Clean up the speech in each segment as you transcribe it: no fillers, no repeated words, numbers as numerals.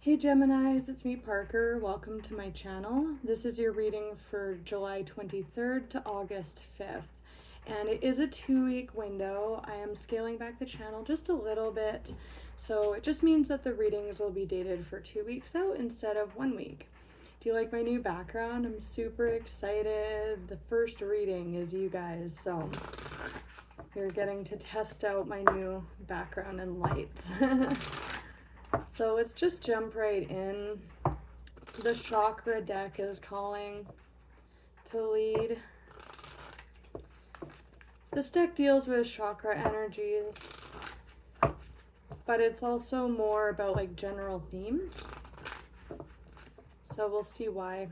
Hey Geminis, it's me Parker. Welcome to my channel. This is your reading for July 23rd to August 5th. And it is a 2-week window. I am scaling back the channel just a little bit. So it just means that the readings will be dated for 2 weeks out instead of 1 week. Do you like my new background? I'm super excited. The first reading is you guys, so you're getting to test out my new background and lights. So let's just jump right in. The chakra deck is calling to lead. This deck deals with chakra energies, but it's also more about like general themes. So we'll see why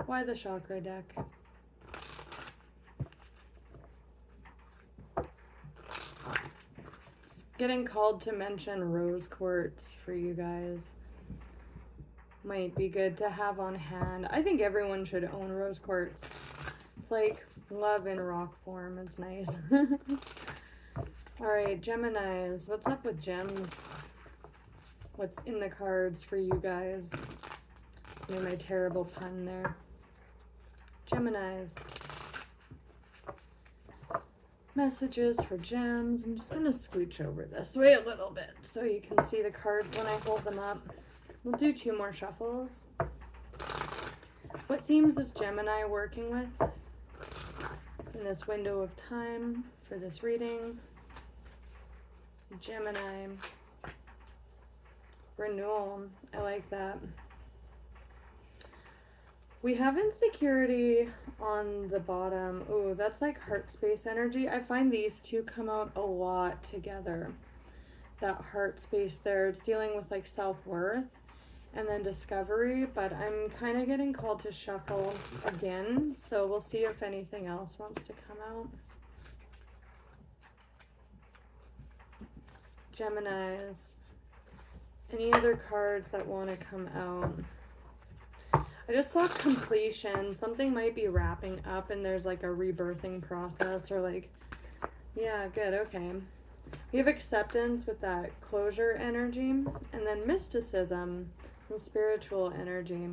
the chakra deck. Getting called to mention rose quartz for you guys. Might be good to have on hand. I think everyone should own rose quartz. It's like love in rock form. It's nice. Alright, Geminis. What's up with gems? What's in the cards for you guys? Made my terrible pun there. Geminis. Messages for gems. I'm just going to scooch over this way a little bit so you can see the cards when I hold them up. We'll do 2 more shuffles. What themes is Gemini working with in this window of time for this reading? Gemini. Renewal. I like that. We have insecurity on the bottom. Ooh, that's like heart space energy. I find these two come out a lot together. That heart space there, it's dealing with like self-worth and then discovery, but I'm kind of getting called to shuffle again, so we'll see if anything else wants to come out. Geminis. Any other cards that want to come out? I just saw completion. Something might be wrapping up and there's like a rebirthing process or like, yeah, good, okay. We have acceptance with that closure energy and then mysticism and spiritual energy.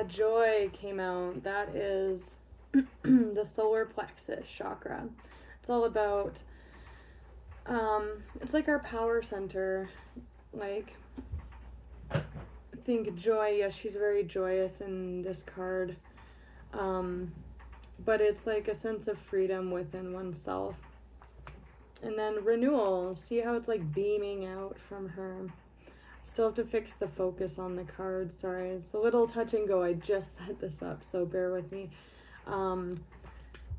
Joy came out. That is the solar plexus chakra. It's all about, it's like our power center, like, think joy. Yes, she's very joyous in this card, but it's like a sense of freedom within oneself. And then renewal, see how it's like beaming out from her. Still have to fix the focus on the card. Sorry, it's a little touch and go. I just set this up, so bear with me.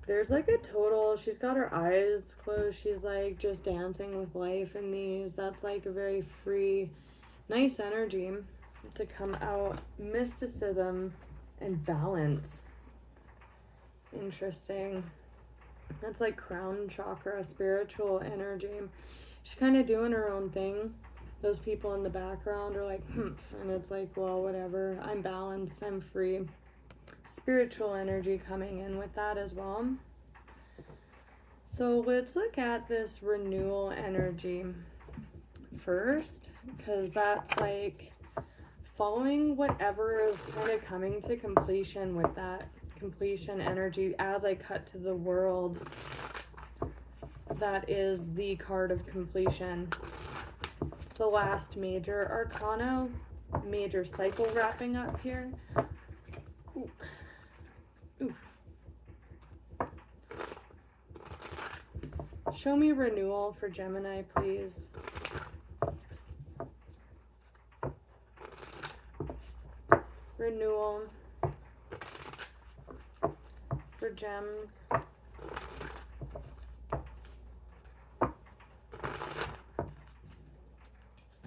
There's like a total, she's got her eyes closed, she's like just dancing with life in these. That's like a very free, nice energy to come out. Mysticism and balance. Interesting. That's like crown chakra, spiritual energy. She's kind of doing her own thing. Those people in the background are like, and it's like, well, whatever. I'm balanced, I'm free. Spiritual energy coming in with that as well. So let's look at this renewal energy first, because that's like following whatever is kind of coming to completion with that completion energy. As I cut to the world, that is the card of completion. It's the last major arcana, major cycle wrapping up here. Ooh. Ooh. Show me renewal for Gemini, please. Renewal for gems.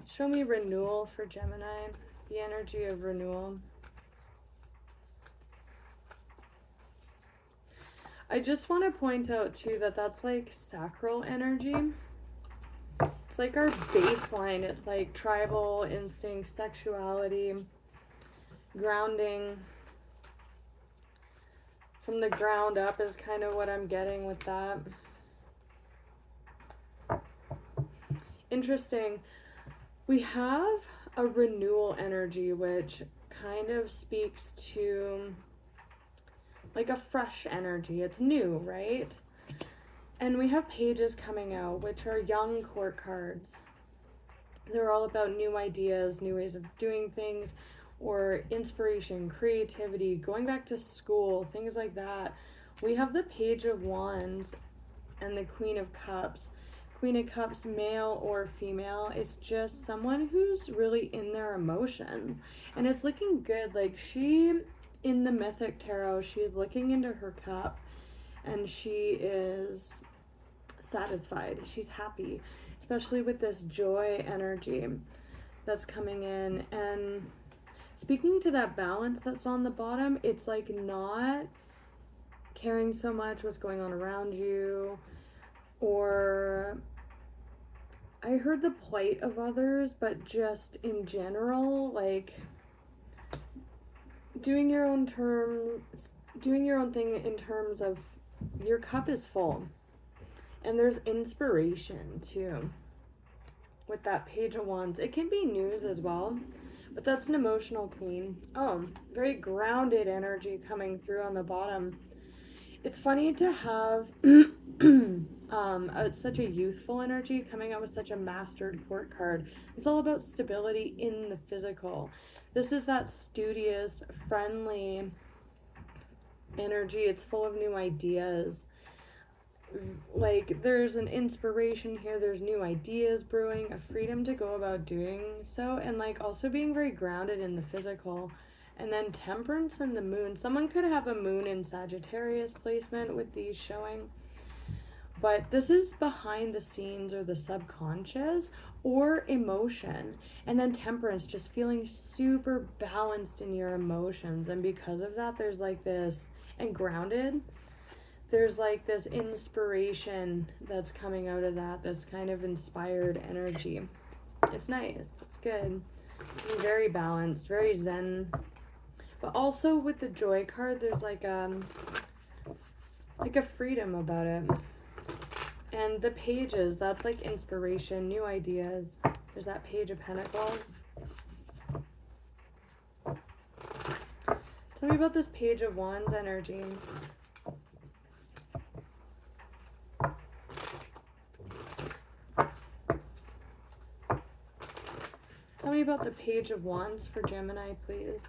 Show me renewal for Gemini, the energy of renewal. I just want to point out too that that's like sacral energy. It's like our baseline. It's like tribal instinct, sexuality, grounding from the ground up is kind of what I'm getting with that. interesting. We have a renewal energy, which kind of speaks to like a fresh energy. It's new, right? And we have pages coming out, which are young court cards. They're all about new ideas, new ways of doing things, or inspiration, creativity, going back to school, things like that. We have the Page of Wands and the Queen of Cups. Queen of Cups, male or female, is just someone who's really in their emotions. And it's looking good. Like, she, in the Mythic Tarot, she's looking into her cup and she is satisfied. She's happy, especially with this joy energy that's coming in. And speaking to that balance that's on the bottom, it's like not caring so much what's going on around you, or I heard the plight of others, but just in general, like doing your own thing in terms of your cup is full. And there's inspiration too with that Page of Wands. It can be news as well, but that's an emotional queen. Oh, very grounded energy coming through on the bottom. It's funny to have such a youthful energy coming out with such a mastered court card. It's all about stability in the physical. This is that studious, friendly energy. It's full of new ideas. Like, there's an inspiration here, there's new ideas brewing, a freedom to go about doing so, and like also being very grounded in the physical. And then Temperance and the Moon. Someone could have a Moon in Sagittarius placement with these showing. But this is behind the scenes or the subconscious or emotion. And then Temperance, just feeling super balanced in your emotions. And because of that, there's like this, and grounded, there's like this inspiration that's coming out of that, this kind of inspired energy. It's nice. It's good. And very balanced, very zen. But also with the Joy card, there's like a freedom about it. And the pages, that's like inspiration, new ideas. There's that Page of Pentacles. Tell me about this Page of Wands energy. Tell me about the Page of Wands for Gemini, please.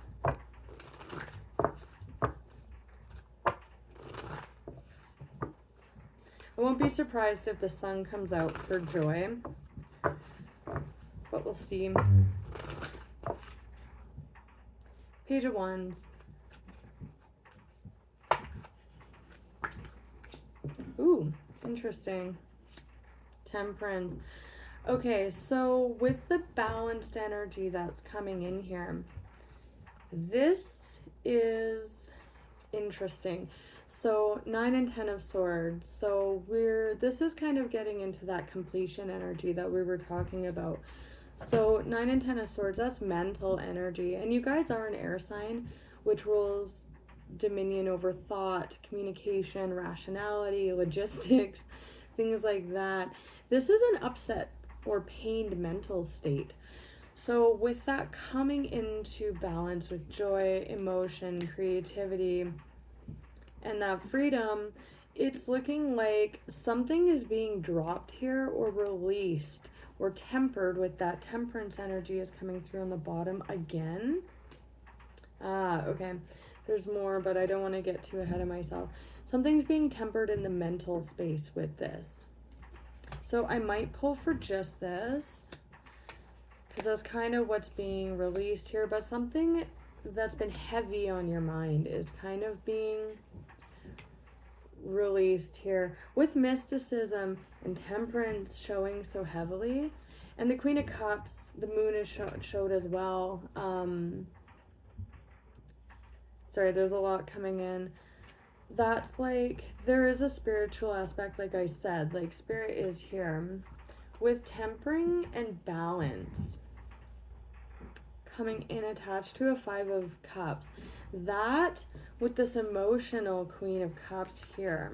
I won't be surprised if the Sun comes out for Joy, but we'll see. Page of Wands. Ooh, interesting. Temperance. Okay, so with the balanced energy that's coming in here, this is interesting. So 9 and 10 of Swords. So this is kind of getting into that completion energy that we were talking about. So 9 and 10 of Swords, that's mental energy. And you guys are an air sign, which rules dominion over thought, communication, rationality, logistics, things like that. This is an upset or pained mental state. So with that coming into balance with joy, emotion, creativity, and that freedom, it's looking like something is being dropped here or released or tempered with that Temperance energy is coming through on the bottom again. Okay. There's more, but I don't want to get too ahead of myself. Something's being tempered in the mental space with this. So I might pull for just this, because that's kind of what's being released here, but something that's been heavy on your mind is kind of being released here with mysticism and Temperance showing so heavily, and the Queen of Cups, the Moon is showed as well. Sorry, there's a lot coming in. That's like, there is a spiritual aspect, like I said, like spirit is here with tempering and balance coming in attached to a 5 of Cups. That with this emotional Queen of Cups here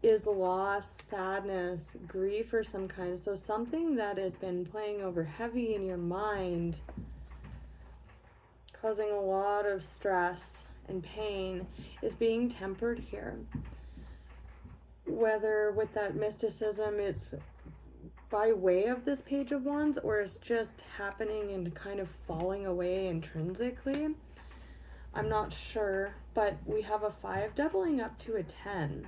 is loss, sadness, grief or some kind. So something that has been playing over heavy in your mind, causing a lot of stress and pain, is being tempered here. Whether with that mysticism it's by way of this Page of Wands, or it's just happening and kind of falling away intrinsically, I'm not sure. But we have a 5 doubling up to a 10.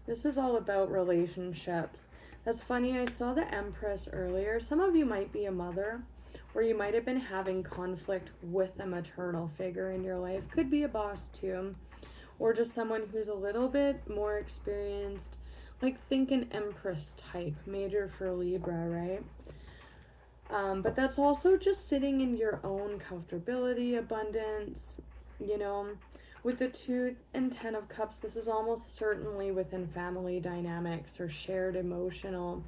This is all about relationships. That's funny, I saw the Empress earlier. Some of you might be a mother, or you might have been having conflict with a maternal figure in your life. Could be a boss too, or just someone who's a little bit more experienced. Like, think an Empress type, major for Libra, right? But that's also just sitting in your own comfortability, abundance, you know. With the 2 and 10 of Cups, this is almost certainly within family dynamics or shared emotional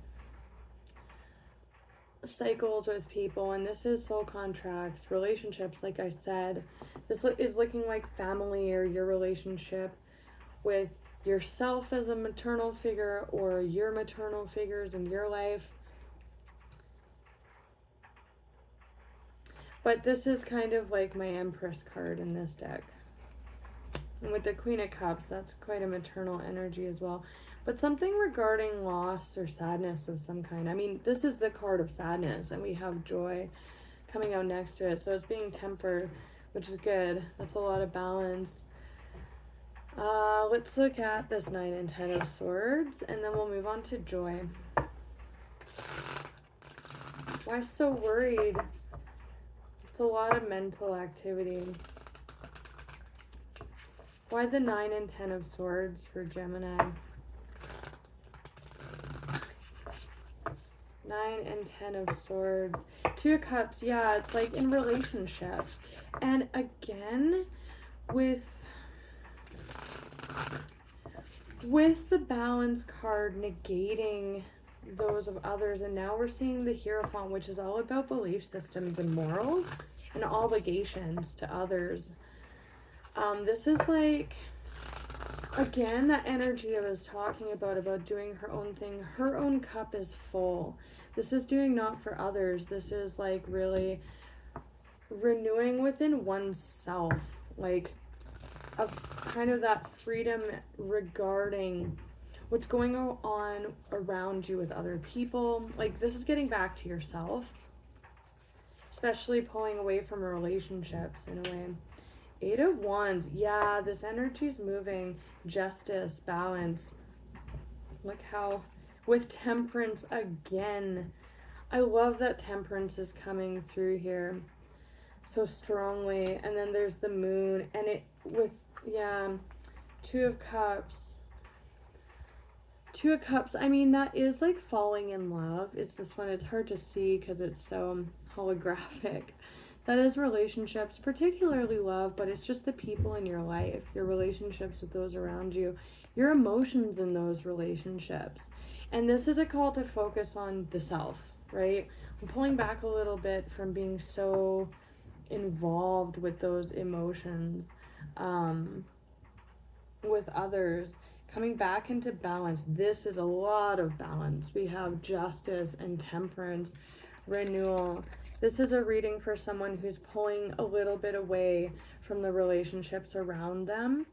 cycles with people. And this is soul contracts, relationships, like I said. This is looking like family, or your relationship with yourself as a maternal figure, or your maternal figures in your life. But this is kind of like my Empress card in this deck. And with the Queen of Cups, that's quite a maternal energy as well. But something regarding loss or sadness of some kind. I mean, this is the card of sadness, and we have joy coming out next to it. So it's being tempered, which is good. That's a lot of balance. Let's look at this 9 and 10 of Swords, and then we'll move on to joy. Why so worried? It's a lot of mental activity. Why the 9 and 10 of Swords for Gemini? 9 and 10 of Swords. 2 of Cups, yeah, it's like in relationships. And again, with the Balance card negating those of others, and now we're seeing the Hierophant, which is all about belief systems and morals and obligations to others. This is like, again, that energy I was talking about doing her own thing. Her own cup is full. This is doing not for others. This is like really renewing within oneself, like of kind of that freedom regarding what's going on around you with other people. Like, this is getting back to yourself, especially pulling away from relationships in a way. 8 of Wands, yeah, this energy's moving. Justice, balance. Look how, with Temperance again. I love that Temperance is coming through here so strongly. And then there's the Moon, and it with, yeah, 2 of Cups. 2 of Cups, I mean, that is like falling in love. It's this one, it's hard to see because it's so holographic. That is relationships, particularly love, but it's just the people in your life, your relationships with those around you, your emotions in those relationships. And this is a call to focus on the self, right? I'm pulling back a little bit from being so involved with those emotions with others, coming back into balance. This is a lot of balance. We have Justice and Temperance, renewal. This is a reading for someone who's pulling a little bit away from the relationships around them.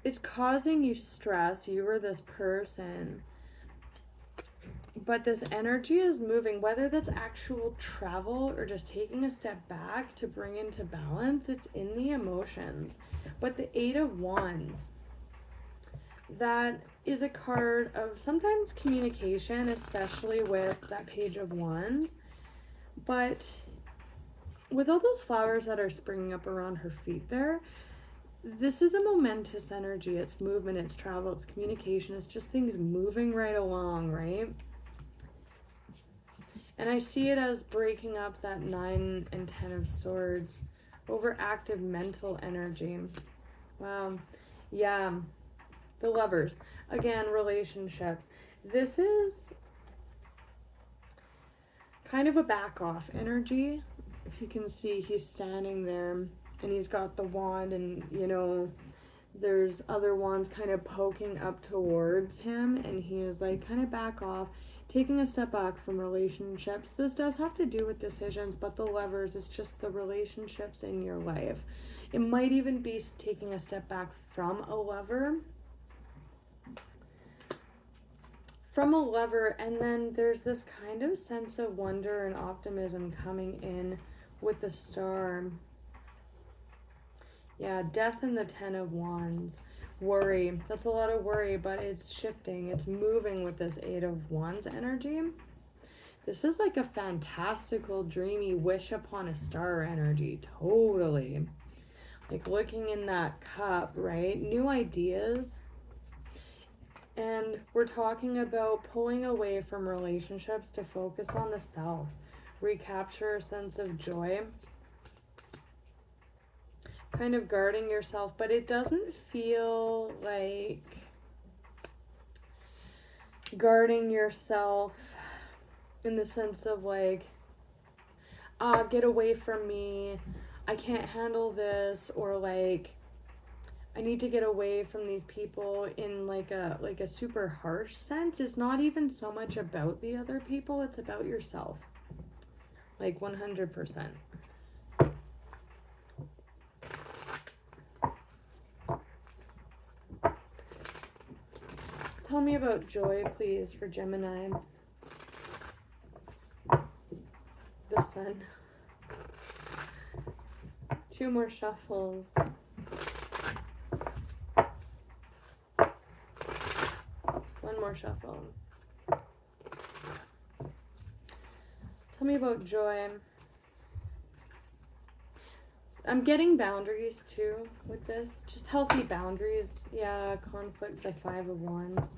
It's causing you stress. You or this person. But this energy is moving, whether that's actual travel or just taking a step back to bring into balance. It's in the emotions. But the 8 of Wands, that is a card of sometimes communication, especially with that Page of Wands. But with all those flowers that are springing up around her feet there, this is a momentous energy. It's movement, it's travel, it's communication, it's just things moving right along, right? And I see it as breaking up that 9 and 10 of Swords, overactive mental energy. Wow. Yeah. The Lovers. Again, relationships. This is kind of a back off energy. If you can see, he's standing there and he's got the wand, and, you know, there's other wands kind of poking up towards him, and he is like kind of back off, taking a step back from relationships. This does have to do with decisions, but the Lovers is just the relationships in your life. It might even be taking a step back from a lover. And then there's this kind of sense of wonder and optimism coming in with the Star. Yeah, Death and the 10 of Wands. Worry. That's a lot of worry, but it's shifting. It's moving with this 8 of Wands energy. This is like a fantastical, dreamy, wish upon a star energy. Totally. Like looking in that cup, right? New ideas. And we're talking about pulling away from relationships to focus on the self. Recapture a sense of joy. Kind of guarding yourself, but it doesn't feel like guarding yourself in the sense of like, get away from me, I can't handle this, or like, I need to get away from these people in like a super harsh sense. It's not even so much about the other people, it's about yourself. Like 100%. Tell me about joy, please, for Gemini. The Sun. 2 more shuffles. One more shuffle. Tell me about joy. I'm getting boundaries too with this. Just healthy boundaries. Yeah, conflict, the 5 of Wands.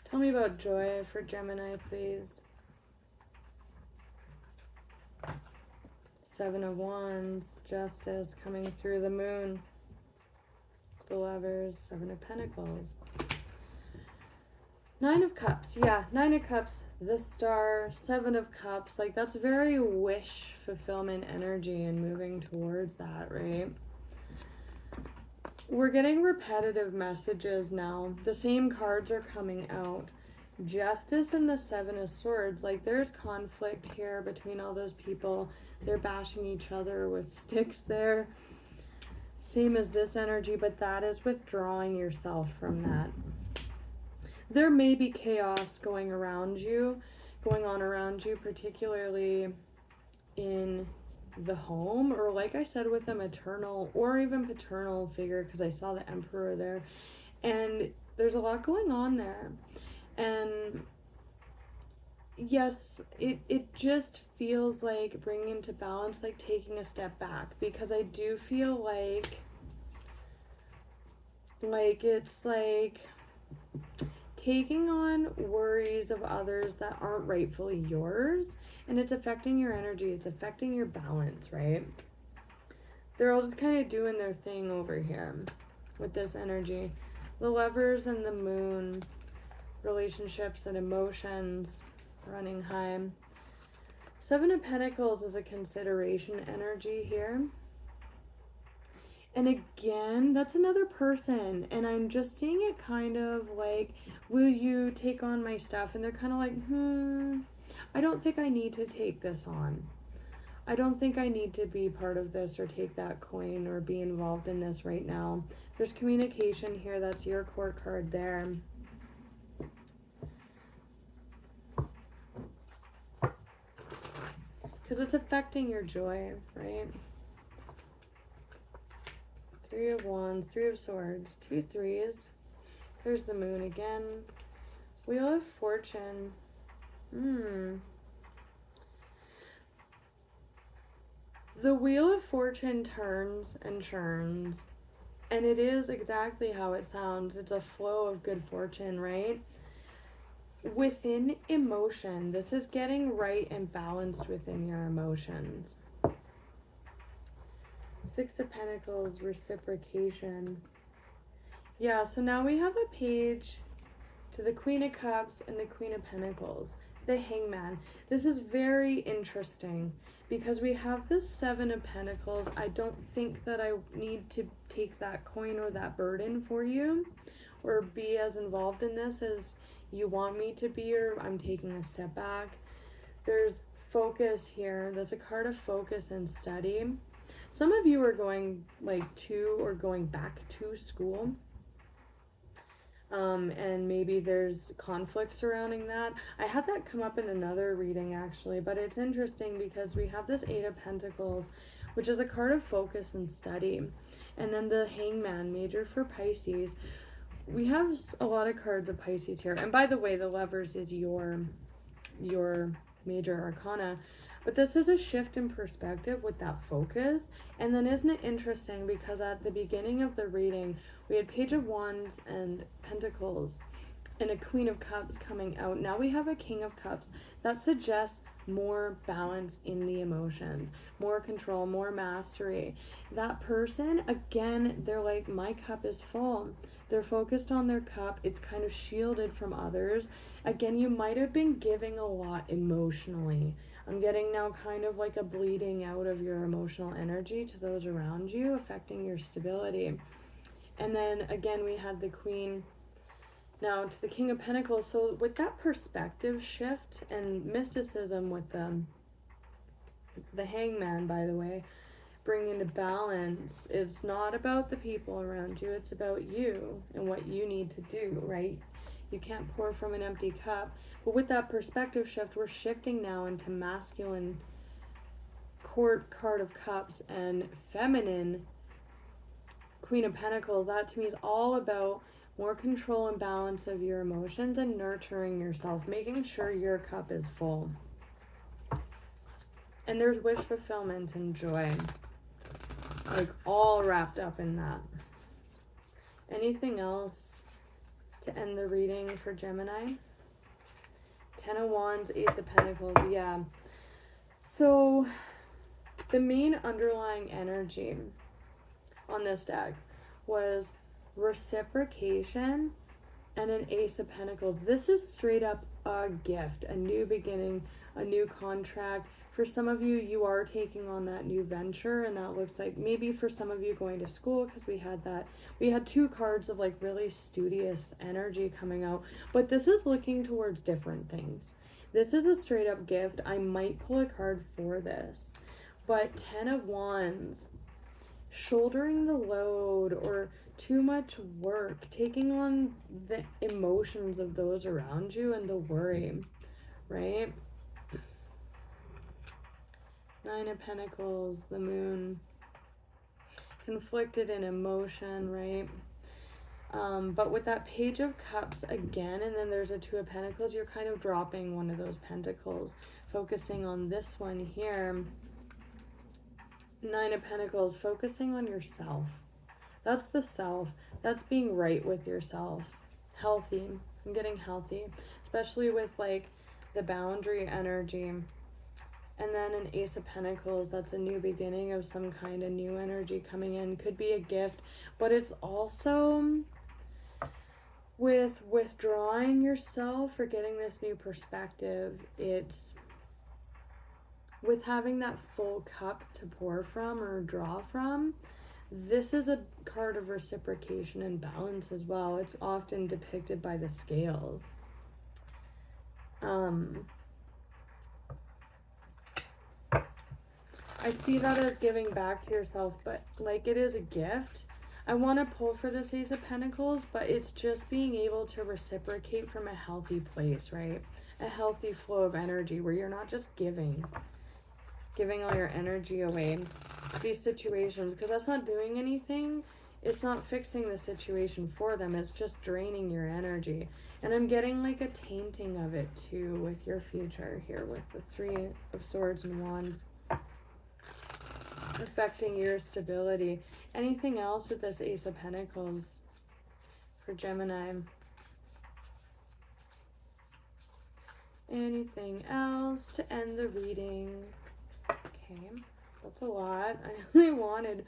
Tell me about joy for Gemini, please. 7 of Wands, Justice coming through the Moon. The Lovers, 7 of Pentacles. 9 of Cups, yeah, 9 of Cups, the Star, 7 of Cups. Like that's very wish fulfillment energy and moving towards that, right? We're getting repetitive messages now. The same cards are coming out. Justice and the 7 of Swords. Like there's conflict here between all those people. They're bashing each other with sticks there. Same as this energy, but that is withdrawing yourself from that. There may be chaos going on around you, particularly in the home, or like I said, with a maternal or even paternal figure, because I saw the Emperor there, and there's a lot going on there. And yes, it just feels like bringing into balance, like taking a step back, because I do feel like it's like taking on worries of others that aren't rightfully yours, and it's affecting your energy, it's affecting your balance, right? They're all just kind of doing their thing over here with this energy. The Lovers and the Moon, relationships and emotions running high. 7 of Pentacles is a consideration energy here. And again, that's another person, and I'm just seeing it kind of like, will you take on my stuff? And they're kind of like, I don't think I need to take this on. I don't think I need to be part of this or take that coin or be involved in this right now. There's communication here. That's your core card there. Because it's affecting your joy, right? 3 of Wands, 3 of Swords, 2 threes. There's the Moon again. Wheel of Fortune. The Wheel of Fortune turns and churns, and it is exactly how it sounds. It's a flow of good fortune, right? Within emotion, this is getting right and balanced within your emotions. 6 of Pentacles, reciprocation. Yeah, so now we have a page to the Queen of Cups and the Queen of Pentacles. the Hangman. This is very interesting because we have this Seven of Pentacles. I don't think that I need to take that coin or that burden for you or be as involved in this as you want me to be, or I'm taking a step back. There's focus here. There's a card of focus and study. Some of you are going to or going back to school. And maybe there's conflict surrounding that. I had that come up in another reading actually, but it's interesting because we have this Eight of Pentacles, which is a card of focus and study. And then the Hangman, major for Pisces. We have a lot of cards of Pisces here. And by the way, the Lovers is your major arcana. But this is a shift in perspective with that focus. And then isn't it interesting because at the beginning of the reading, we had Page of Wands and Pentacles and a Queen of Cups coming out. Now we have a King of Cups. That suggests more balance in the emotions, more control, more mastery. That person, again, they're like, my cup is full. They're focused on their cup. It's kind of shielded from others. Again, you might have been giving a lot emotionally. I'm getting now kind of like a bleeding out of your emotional energy to those around you, affecting your stability. And then again, we had the Queen now to the King of Pentacles. So with that perspective shift and mysticism with the Hangman, by the way, bringing into balance, it's not about the people around you, it's about you and what you need to do, right? You can't pour from an empty cup. But with that perspective shift, we're shifting now into masculine court card of cups and feminine Queen of Pentacles. That to me is all about more control and balance of your emotions and nurturing yourself, making sure your cup is full. And there's wish fulfillment and joy, like all wrapped up in that. Anything else to end the reading for Gemini? Ten of Wands, Ace of Pentacles, yeah. So the main underlying energy on this deck was reciprocation and an Ace of Pentacles. This is straight up a gift, a new beginning, a new contract. For some of you, you are taking on that new venture, and that looks like maybe for some of you going to school, because we had two cards of like really studious energy coming out, but this is looking towards different things. This is a straight up gift. I might pull a card for this, but 10 of Wands, shouldering the load or too much work, taking on the emotions of those around you and the worry, right? Nine of Pentacles, the Moon, conflicted in emotion, right? But with that Page of Cups again, and then there's a Two of Pentacles, you're kind of dropping one of those pentacles, focusing on this one here. Nine of Pentacles, focusing on yourself. That's the self. That's being right with yourself. Healthy. I'm getting healthy, especially with like the boundary energy. And then an Ace of Pentacles, that's a new beginning of some kind of new energy coming in. Could be a gift, but it's also with withdrawing yourself or getting this new perspective. It's with having that full cup to pour from or draw from. This is a card of reciprocation and balance as well. It's often depicted by the scales. I see that as giving back to yourself, but like it is a gift. I want to pull for this Ace of Pentacles, but it's just being able to reciprocate from a healthy place, right? A healthy flow of energy where you're not just giving all your energy away to these situations, because that's not doing anything. It's not fixing the situation for them. It's just draining your energy. And I'm getting like a tainting of it too with your future here with the Three of Swords and Wands, affecting your stability. Anything else with this Ace of Pentacles for Gemini? Anything else to end the reading? Okay, that's a lot. I only wanted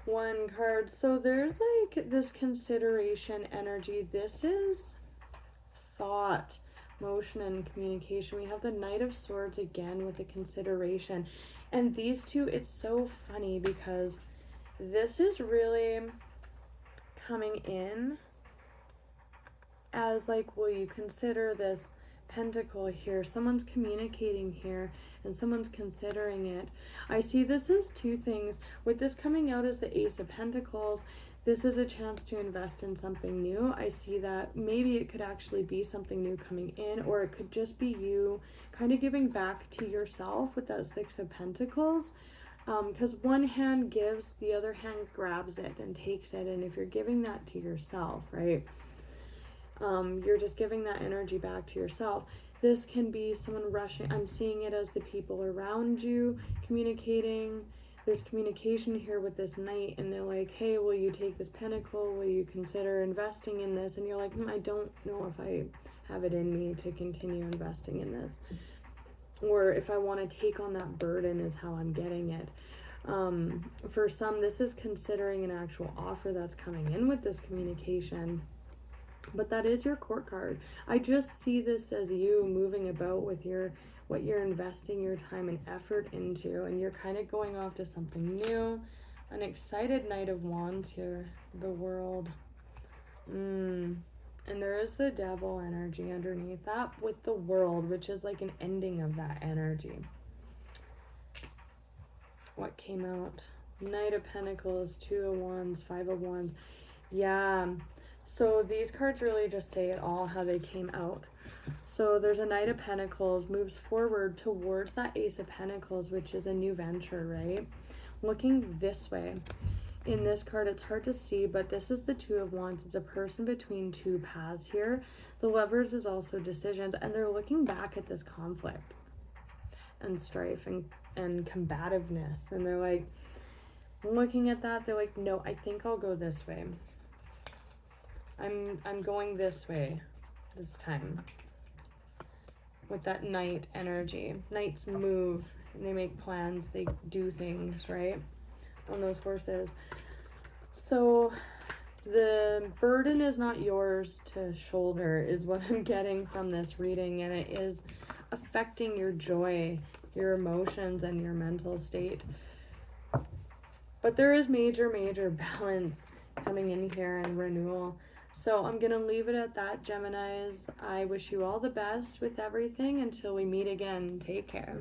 one card. So there's like this consideration energy. This is thought, motion and communication. We have the Knight of Swords again with the consideration. And these two, it's so funny because this is really coming in as like, will you consider this pentacle here? Someone's communicating here and someone's considering it. I see this as two things. With this coming out as the Ace of Pentacles, this is a chance to invest in something new. I see that maybe it could actually be something new coming in, or it could just be you kind of giving back to yourself with that Six of Pentacles. Because one hand gives, the other hand grabs it and takes it. And if you're giving that to yourself, right, you're just giving that energy back to yourself. This can be someone rushing. I'm seeing it as the people around you communicating. There's communication here with this Knight, and they're like, hey, will you take this pentacle? Will you consider investing in this? And you're like, I don't know if I have it in me to continue investing in this, or if I want to take on that burden is how I'm getting it. For some, this is considering an actual offer that's coming in with this communication. But that is your Court card. I just see this as you moving about with what you're investing your time and effort into, and you're kind of going off to something new. An excited Knight of Wands here, the World. And there is the Devil energy underneath that with the World, which is like an ending of that energy. What came out? Knight of Pentacles, Two of Wands, Five of Wands. Yeah. So these cards really just say it all, how they came out. So there's a Knight of Pentacles, moves forward towards that Ace of Pentacles, which is a new venture, right? Looking this way. In this card, it's hard to see, but this is the Two of Wands. It's a person between two paths here. The Lovers is also decisions, and they're looking back at this conflict and strife and combativeness. And they're like, looking at that, they're like, no, I think I'll go this way. I'm going this way this time with that Knight energy. Knights move and they make plans, they do things, right, on those horses. So the burden is not yours to shoulder is what I'm getting from this reading, and it is affecting your joy, your emotions, and your mental state. But there is major balance coming in here and renewal. So I'm going to leave it at that, Geminis. I wish you all the best with everything. Until we meet again, take care.